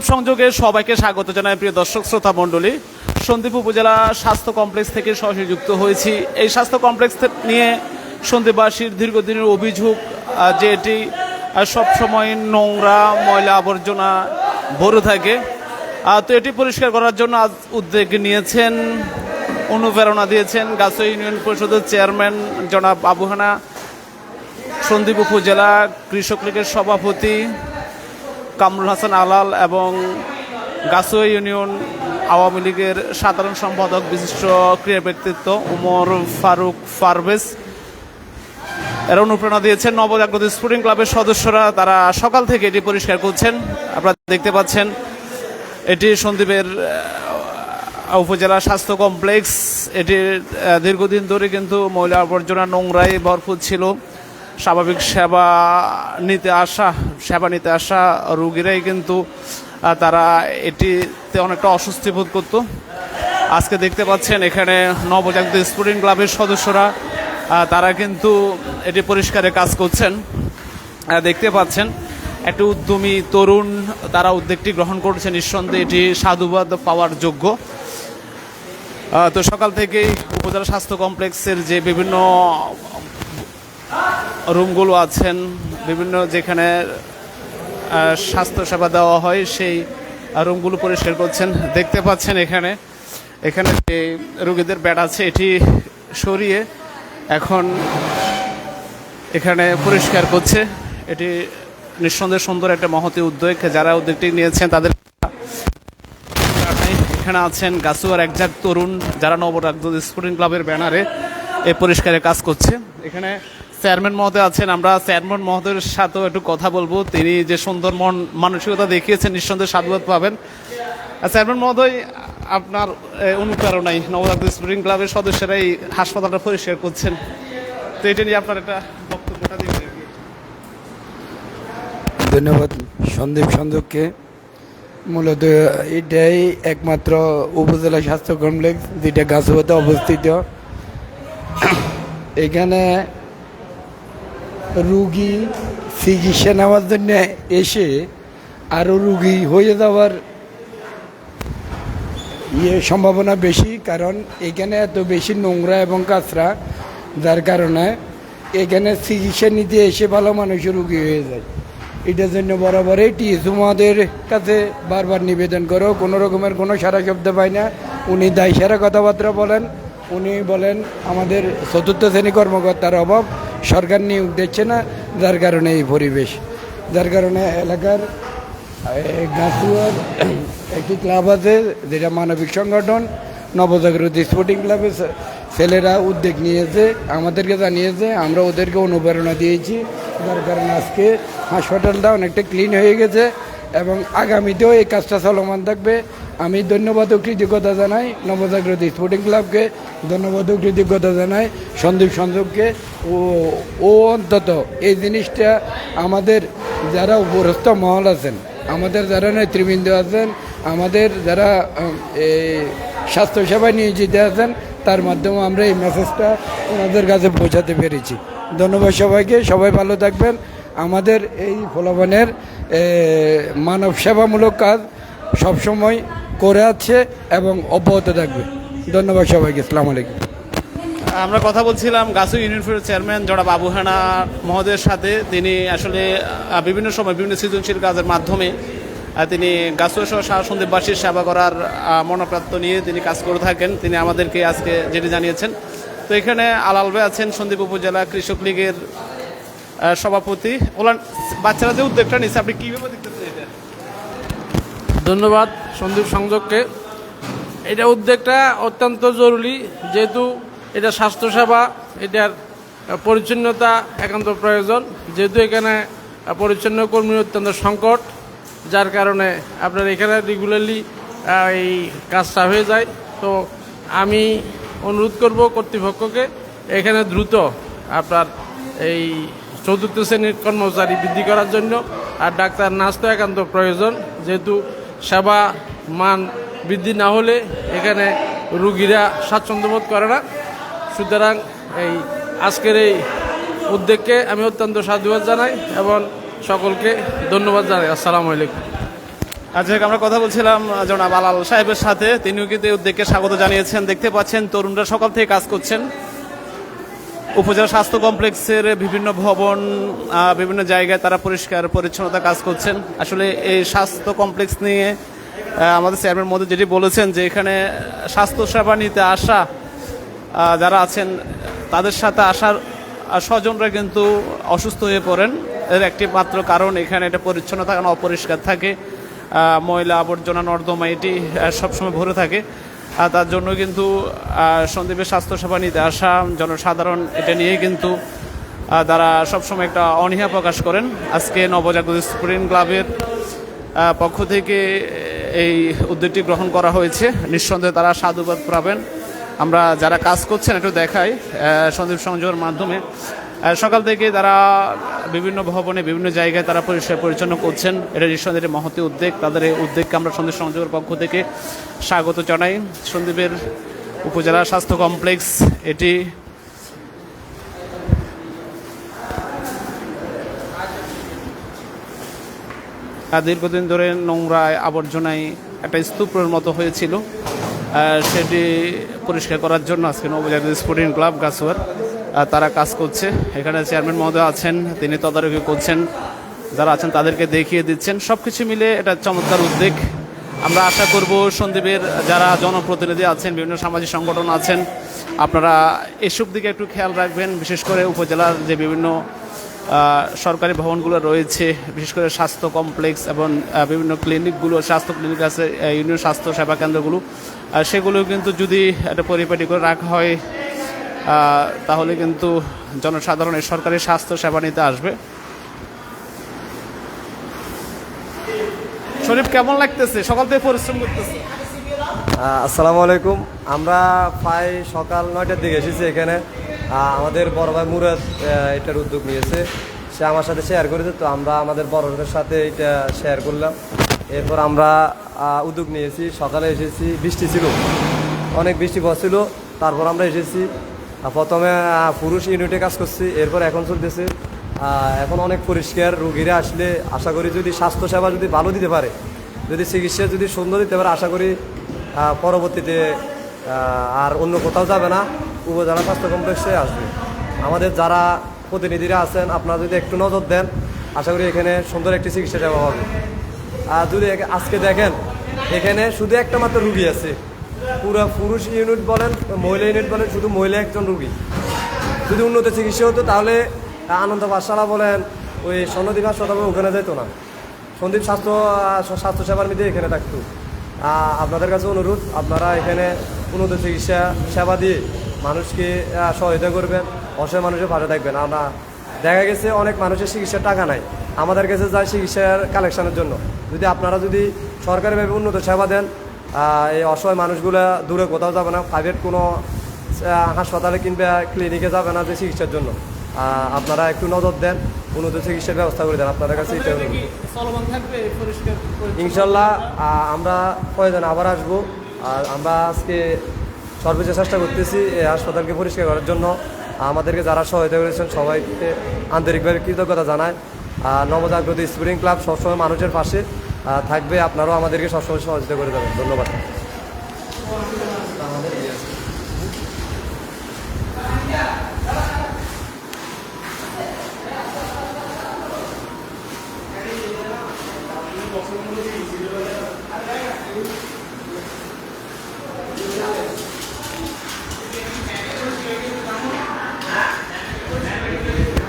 সংযোগে সবাইকে স্বাগত জানাই প্রিয় দর্শক শ্রোতা মণ্ডলী। সন্দ্বীপ উপজেলা স্বাস্থ্য কমপ্লেক্স থেকে সরাসরি যুক্ত হয়েছি। এই স্বাস্থ্য কমপ্লেক্স নিয়ে সন্দ্বীপবাসীর দীর্ঘদিনের অভিযোগ যে এটি সবসময় নোংরা ময়লা আবর্জনা ভরে থাকে। তো এটি পরিষ্কার করার জন্য আজ উদ্যোগ নিয়েছেন, অনুপ্রেরণা দিয়েছেন গাছুয়া ইউনিয়ন পরিষদের চেয়ারম্যান জনাব আবুহানা, সন্দ্বীপ উপজেলা কৃষক লীগের সভাপতি কামরুল হাসান আলাল এবং গাছুয়া ইউনিয়ন আওয়ামী লীগের সাধারণ সম্পাদক বিশিষ্ট ক্রীড়া ব্যক্তিত্ব উমর ফারুক পারভেজ। এরা অনুপ্রেরণা দিয়েছেন নবজাগৃত স্পোর্টিং ক্লাবের সদস্যরা। তারা সকাল থেকে এটি পরিষ্কার করছেন। আপনারা দেখতে পাচ্ছেন এটি সন্দ্বীপের উপজেলা স্বাস্থ্য কমপ্লেক্স। এটি দীর্ঘদিন ধরে কিন্তু ময়লা আবর্জনা নোংরায় ভরপুর ছিল। স্বাভাবিক সেবা নিতে আসা রোগীরাই কিন্তু তারা এটিতে অনেকটা অস্বস্তি বোধ করত। আজকে দেখতে পাচ্ছেন এখানে নবজাগৃত স্পোর্টিং ক্লাবের সদস্যরা তারা কিন্তু এটি পরিষ্কারের কাজ করছেন। দেখতে পাচ্ছেন একটি উদ্যমী তরুণ, তারা উদ্যোগটি গ্রহণ করছেন। নিঃসন্দেহে এটি সাধুবাদ পাওয়ার যোগ্য। তো সকাল থেকেই উপজেলা স্বাস্থ্য কমপ্লেক্সের যে বিভিন্ন রুমগুলো আছেন, বিভিন্ন যেখানে স্বাস্থ্যসেবা দেওয়া হয় সেই রুমগুলো পরিষ্কার করছেন। দেখতে পাচ্ছেন এখানে যে রোগীদের বেড আছে এটি সরিয়ে এখন এখানে পরিষ্কার করছে। এটি নিঃসন্দেহে সুন্দর একটা মহতী উদ্যোগ। যারা উদ্যোগটি নিয়েছেন তাদের এখানে আছেন গাছুয়ার একজাক তরুণ, যারা নবজাগৃত স্পোর্টিং ক্লাবের ব্যানারে এই পরিষ্কারের কাজ করছে। এখানে চেয়ারম্যান মহোদয় আছেন, আমরা চেয়ারম্যান মহোদয়ের সাথেও একটু কথা বলবো। তিনি যে সুন্দর মানসিকতা দেখিয়েছেন, নিঃসন্দেহে সাধুবাদ পাবেন। চেয়ারম্যান মহোদয়, আপনার অনুপ্রেরণায় নবজাগৃত স্পোর্টিং ক্লাবের সদস্যরা এই হাসপাতালটা পরিষ্কার করছেন, তো এটা নিয়ে আপনার একটা বক্তব্যটা দিবেন। ধন্যবাদ সন্দীপ সংযোগকে। মূলত এটাই একমাত্র উপজেলা স্বাস্থ্য কমপ্লেক্স যেটা গাছুয়াতে অবস্থিত। এখানে রুগী চিকিৎসা নেওয়ার জন্য এসে আরও রুগী হয়ে যাওয়ার সম্ভাবনা বেশি, কারণ এখানে এত বেশি নোংরা এবং কাঁচরা, যার কারণে এখানে চিকিৎসা নিতে এসে ভালো মানুষের রুগী হয়ে যায়। এটার জন্য বরাবরই টিএসও মহোদয়ের কাছে বারবার নিবেদন করো, কোনো রকমের কোনো সারা শব্দ পাই না। উনি দায় সারা কথাবার্তা বলেন। উনি বলেন আমাদের চতুর্থ শ্রেণী কর্মকর্তার অভাব, সরকার নিয়োগ দিচ্ছে না, যার কারণে এই পরিবেশ। যার কারণে এলাকার গাছুয়ার একটি ক্লাব আছে যেটা মানবিক সংগঠন নবজাগৃত স্পোর্টিং ক্লাবের ছেলেরা উদ্যোগ নিয়েছে, আমাদেরকে জানিয়েছে, আমরা ওদেরকে অনুপ্রেরণা দিয়েছি। যার কারণে আজকে হাসপাতালটা অনেকটা ক্লিন হয়ে গেছে এবং আগামীতেও এই কাজটা চলমান থাকবে। আমি ধন্যবাদ ও কৃতজ্ঞতা জানাই নবজাগৃত স্পোর্টিং ক্লাবকে, ধন্যবাদ ও কৃতজ্ঞতা জানাই সন্দীপ সংযোগকে। ও অন্তত এই জিনিসটা আমাদের যারা উপরস্থ মহল আছেন, আমাদের যারা নেতৃবৃন্দ আছেন, আমাদের যারা স্বাস্থ্যসেবায় নিয়োজিত আছেন, তার মাধ্যমে আমরা এই মেসেজটা ওনাদের কাছে পৌঁছাতে পেরেছি। ধন্যবাদ সবাইকে, সবাই ভালো থাকবেন। আমাদের এই ফলাফলের মানব সেবামূলক কাজ সবসময় করে আছে এবং অব্যাহত থাকবে। ধন্যবাদ সবাইকে। আসসালামু আলাইকুম। আমরা কথা বলছিলাম গাছুয়া ইউনিয়ন পরিষদের চেয়ারম্যান জনাব আবুহানা মহোদয়ের সাথে। তিনি আসলে বিভিন্ন সময় বিভিন্ন সৃজনশীল কাজের মাধ্যমে তিনি গাছুয়া সহ সারা সন্দ্বীপবাসীর সেবা করার মনোপ্রাপ্ত নিয়ে তিনি কাজ করে থাকেন। তিনি আমাদেরকে আজকে যেটি জানিয়েছেন। তো এখানে আলাল ভাই আছেন, সন্দ্বীপ উপজেলা কৃষক লীগের সভাপতি। ওলান বাচ্চারা যে উদ্যোগটা নিচ্ছে, আপনি কীভাবে দেখতেছেন এটা? ধন্যবাদ সন্দীপ সংযোগকে। এটা উদ্যোগটা অত্যন্ত জরুরি, যেহেতু এটা স্বাস্থ্যসেবা, এটার পরিচ্ছন্নতা একান্ত প্রয়োজন। যেহেতু এখানে পরিচ্ছন্ন কর্মীর অত্যন্ত সংকট, যার কারণে আপনার এখানে রেগুলারলি এই কাজটা হয়ে যায়। তো আমি অনুরোধ করব কর্তৃপক্ষকে এখানে দ্রুত আপনার এই চতুর্থ শ্রেণীর কর্মচারী বৃদ্ধি করার জন্য। আর ডাক্তার নার্স তো একান্ত প্রয়োজন, যেহেতু সেবা মান বৃদ্ধি না হলে এখানে রুগীরা স্বাচ্ছন্দ্য বোধ করে না। সুতরাং এই আজকের এই উদ্যোগকে আমি অত্যন্ত সাধুবাদ জানাই এবং সকলকে ধন্যবাদ জানাই। আসসালামু আলাইকুম। আচ্ছা, আমরা কথা বলছিলাম জনাব আলাল সাহেবের সাথে, তিনিও কিন্তু এই উদ্যোগকে স্বাগত জানিয়েছেন। দেখতে পাচ্ছেন তরুণরা সকাল থেকে কাজ করছেন। উপজেলা স্বাস্থ্য কমপ্লেক্সের বিভিন্ন ভবন, বিভিন্ন জায়গায় তারা পরিষ্কার পরিচ্ছন্নতা কাজ করছেন। আসলে এই স্বাস্থ্য কমপ্লেক্স নিয়ে আমাদের চেয়ারম্যান মধ্যে যেটি বলেছেন যে এখানে স্বাস্থ্য সেবা নিতে আসা যারা আছেন তাদের সাথে আসার স্বজনরা কিন্তু অসুস্থ হয়ে পড়েন। এর একটি মাত্র কারণ এখানে এটা পরিচ্ছন্ন থাকে না, অপরিষ্কার থাকে, ময়লা আবর্জনা নর্দমা এটি সবসময় ভরে থাকে। তার জন্য কিন্তু সন্দ্বীপের স্বাস্থ্যসেবা নিতে আসা জনসাধারণ এটা নিয়ে কিন্তু তারা সবসময় একটা অনীহা প্রকাশ করেন। আজকে নবজাগৃত স্টুডেন্ট ক্লাবের পক্ষ থেকে এই উদ্যোগটি গ্রহণ করা হয়েছে। নিঃসন্দেহে তারা সাধুবাদ পাবেন। আমরা যারা কাজ করছেন একটু দেখাই সন্দ্বীপ সংযোগের মাধ্যমে। সকাল থেকে তারা বিভিন্ন ভবনে বিভিন্ন জায়গায় তারা পরিষ্কার পরিচ্ছন্ন করছেন। এটা নিঃসন্দেহে মহতী উদ্যোগ। তাদের এই উদ্যোগকে আমরা সন্দ্বীপ সংযোগের পক্ষ থেকে স্বাগত জানাই। সন্দ্বীপের উপজেলা স্বাস্থ্য কমপ্লেক্স এটি দীর্ঘদিন ধরে নোংরায় আবর্জনায় একটা স্তূপের মতো হয়েছিল। সেটি পরিষ্কার করার জন্য আজকে নবজাগৃত স্পোর্টিং ক্লাব গাছুয়ার তারা কাজ করছে। এখানে চেয়ারম্যান মহোদয় আছেন, তিনি তদারকি করছেন, যারা আছেন তাদেরকে দেখিয়ে দিচ্ছেন। সব কিছু মিলে এটা চমৎকার উদ্যোগ। আমরা আশা করব সন্দ্বীপের যারা জনপ্রতিনিধি আছেন, বিভিন্ন সামাজিক সংগঠন আছেন, আপনারা এসব দিকে একটু খেয়াল রাখবেন। বিশেষ করে উপজেলার যে বিভিন্ন সরকারি ভবনগুলো রয়েছে, বিশেষ করে স্বাস্থ্য কমপ্লেক্স এবং বিভিন্ন ক্লিনিকগুলো, স্বাস্থ্য ক্লিনিক আছে, ইউনিয়ন স্বাস্থ্য সেবা কেন্দ্রগুলো, সেগুলো কিন্তু যদি একটা পরিপাটি করে রাখা হয় তাহলে কিন্তু জনসাধারণের সরকারি স্বাস্থ্য সেবা নিতে আসবে। শরীফ, কেমন লাগতেছে? সকাল থেকে পরিশ্রম করতেছে। আসসালামু আলাইকুম। আমরা প্রায় সকাল 9টার দিকে এসেছি এখানে। আমাদের বড় ভাই মুরাদ এটার উদ্যোগ নিয়েছে, সে আমার সাথে শেয়ার করেছে, তো আমরা আমাদের বড়দের সাথে এটা শেয়ার করলাম। এরপর আমরা উদ্যোগ নিয়েছি, সকালে এসেছি, বৃষ্টি ছিল, অনেক বৃষ্টি পড়ছিল। তারপর আমরা এসেছি, প্রথমে পুরুষ ইউনিটে কাজ করছি, এরপর এখন চলতেছে। এখন অনেক পরিষ্কার। রোগীরা আসলে আশা করি যদি স্বাস্থ্যসেবা যদি ভালো দিতে পারে, যদি চিকিৎসা যদি সুন্দর দিতে পারে, আশা করি পরবর্তীতে আর অন্য কোথাও যাবে না, উপজেলা স্বাস্থ্য কমপ্লেক্সে আসবে। আমাদের যারা প্রতিনিধিরা আছেন, আপনারা যদি একটু নজর দেন, আশা করি এখানে সুন্দর একটি চিকিৎসা সেবা হবে। আর যদি আজকে দেখেন এখানে শুধু একটা মাত্র রুগী আছে, পুরো পুরুষ ইউনিট বলেন, মহিলা ইউনিট বলেন, শুধু মহিলা একজন রুগী। যদি উন্নত চিকিৎসা হতো তাহলে আনন্দ পাঠশালা বলেন, ওই সন্দ্বীপ হাসপাতাল ওখানে যেত না, সন্দ্বীপ স্বাস্থ্যসেবার মধ্যে এখানে থাকতো। আপনাদের কাছে অনুরোধ, আপনারা এখানে উন্নত চিকিৎসা সেবা দিয়ে মানুষকে সহায়তা করবেন, অসহায় মানুষের পাশে থাকবেন। আমরা দেখা গেছে অনেক মানুষের চিকিৎসার টাকা নাই, আমাদের কাছে যায় চিকিৎসার কালেকশনের জন্য। যদি আপনারা যদি সরকারিভাবে উন্নত সেবা দেন, এই অসহায় মানুষগুলো দূরে কোথাও যাবে না, প্রাইভেট কোনো হাসপাতালে কিংবা ক্লিনিকে যাবে না যে চিকিৎসার জন্য। আপনারা একটু নজর দেন, উন্নত চিকিৎসার ব্যবস্থা করে দেন। আপনাদের কাছে এটা ইনশাল্লাহ আমরা প্রয়োজন আবার আসবো। আর আমরা আজকে সর্বোচ্চ চেষ্টা করতেছি এই হাসপাতালকে পরিষ্কার করার জন্য। আমাদেরকে যারা সহায়তা করেছেন সবাইকে আন্তরিকভাবে কৃতজ্ঞতা জানায়। নবজাগৃত স্পোর্টিং ক্লাব সবসময় মানুষের পাশে থাকবে, আপনারাও আমাদেরকে সবসময় সহযোগিতা করে দেবেন। ধন্যবাদ।